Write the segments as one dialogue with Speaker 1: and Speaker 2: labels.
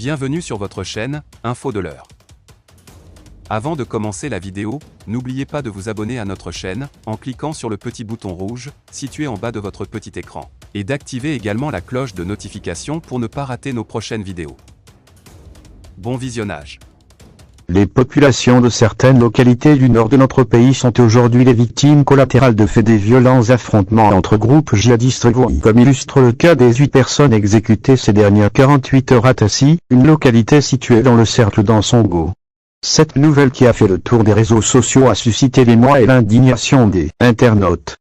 Speaker 1: Bienvenue sur votre chaîne, Info de l'heure. Avant de commencer la vidéo, n'oubliez pas de vous abonner à notre chaîne, en cliquant sur le petit bouton rouge, situé en bas de votre petit écran, et d'activer également la cloche de notification pour ne pas rater nos prochaines vidéos. Bon visionnage.
Speaker 2: Les populations de certaines localités du nord de notre pays sont aujourd'hui les victimes collatérales de faits des violents affrontements entre groupes djihadistes comme illustre le cas des 8 personnes exécutées ces dernières 48 heures à Tassi, une localité située dans le cercle d'Ansongo. Cette nouvelle qui a fait le tour des réseaux sociaux a suscité l'émoi et l'indignation des internautes.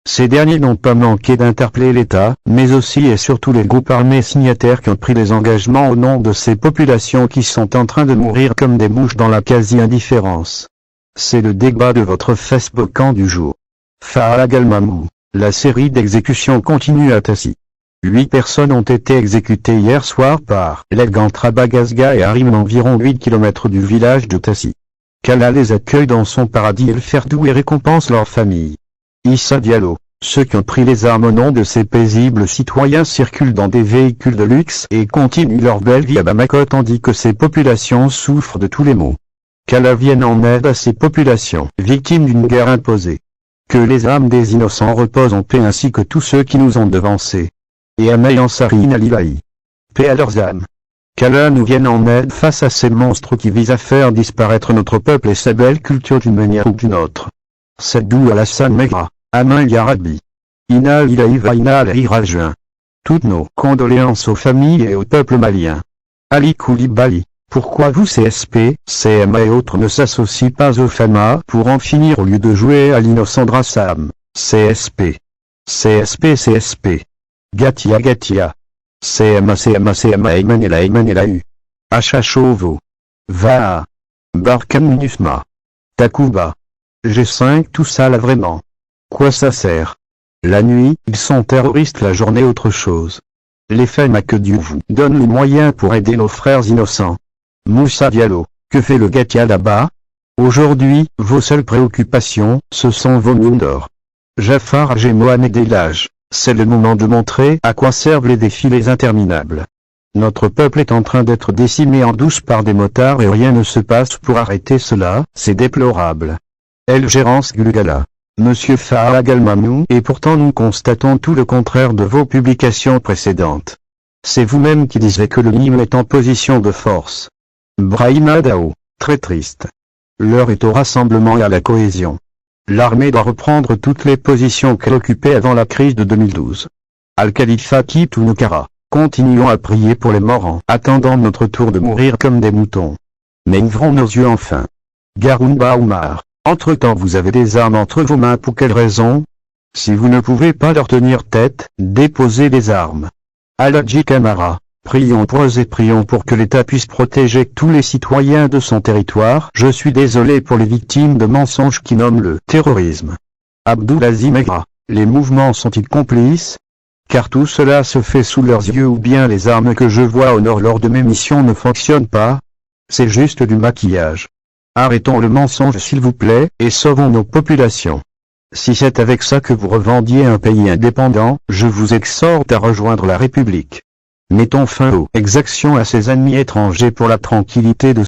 Speaker 2: Ces derniers n'ont pas manqué d'interpeller l'État, mais aussi et surtout les groupes armés signataires qui ont pris des engagements au nom de ces populations qui sont en train de mourir comme des mouches dans la quasi-indifférence. C'est le débat de votre Facebook du jour. Fa'ala Al-Mamou. La série d'exécutions continue à Tassi. 8 personnes ont été exécutées hier soir par les gangs Trabagazga et Harim environ 8 km du village de Tassi. Qu'Allah les accueille dans son paradis El Ferdou et récompense leur famille. Issa Diallo. Ceux qui ont pris les armes au nom de ces paisibles citoyens circulent dans des véhicules de luxe et continuent leur belle vie à Bamako tandis que ces populations souffrent de tous les maux. Qu'Allah vienne en aide à ces populations victimes d'une guerre imposée. Que les âmes des innocents reposent en paix ainsi que tous ceux qui nous ont devancés. Et Amay Ansari Alilahi. Paix à leurs âmes. Qu'Allah nous vienne en aide face à ces monstres qui visent à faire disparaître notre peuple et sa belle culture d'une manière ou d'une autre. Sadou Alassane Megra. Amin Yarabi. Inna Lillahi wa inna ilayhi raji'un. Toutes nos condoléances aux familles et au peuple malien. Ali Koulibaly. Pourquoi vous CSP, CMA et autres ne s'associent pas aux FAMA pour en finir au lieu de jouer à l'innocent Drassam. CSP. CSP. Gatia. CMA Ayman et la U. Achachovo. Va. Barkam Nufma. Takuba. G5 tout ça là vraiment. Quoi ça sert? La nuit, ils sont terroristes, la journée autre chose. Les FAMA que Dieu vous donne les moyens pour aider nos frères innocents. Moussa Diallo, que fait le Gatia là-bas? Aujourd'hui, vos seules préoccupations, ce sont vos mines d'or. Jafar Haj et Mohamed Elhaj, c'est le moment de montrer à quoi servent les défilés interminables. Notre peuple est en train d'être décimé en douce par des motards et rien ne se passe pour arrêter cela, c'est déplorable. Gérance Gulgala. Monsieur Fa'ala Al-Mamou, et pourtant nous constatons tout le contraire de vos publications précédentes. C'est vous-même qui disiez que le Nîmes est en position de force. Brahima Dao, très triste. L'heure est au rassemblement et à la cohésion. L'armée doit reprendre toutes les positions qu'elle occupait avant la crise de 2012. Al-Khalifa quitte Nukara. Continuons à prier pour les morts en attendant notre tour de mourir comme des moutons. Mais ouvrons nos yeux enfin. Garoumba Oumar. Entre-temps vous avez des armes entre vos mains pour quelle raison? Si vous ne pouvez pas leur tenir tête, déposez les armes. Aladji Kamara, prions pour eux et prions pour que l'État puisse protéger tous les citoyens de son territoire. Je suis désolé pour les victimes de mensonges qui nomment le terrorisme. Abdoulaziz Megra, les mouvements sont-ils complices? Car tout cela se fait sous leurs yeux ou bien les armes que je vois au nord lors de mes missions ne fonctionnent pas? C'est juste du maquillage. Arrêtons le mensonge s'il vous plaît, et sauvons nos populations. Si c'est avec ça que vous revendiez un pays indépendant, je vous exhorte à rejoindre la République. Mettons fin aux exactions à ces ennemis étrangers pour la tranquillité de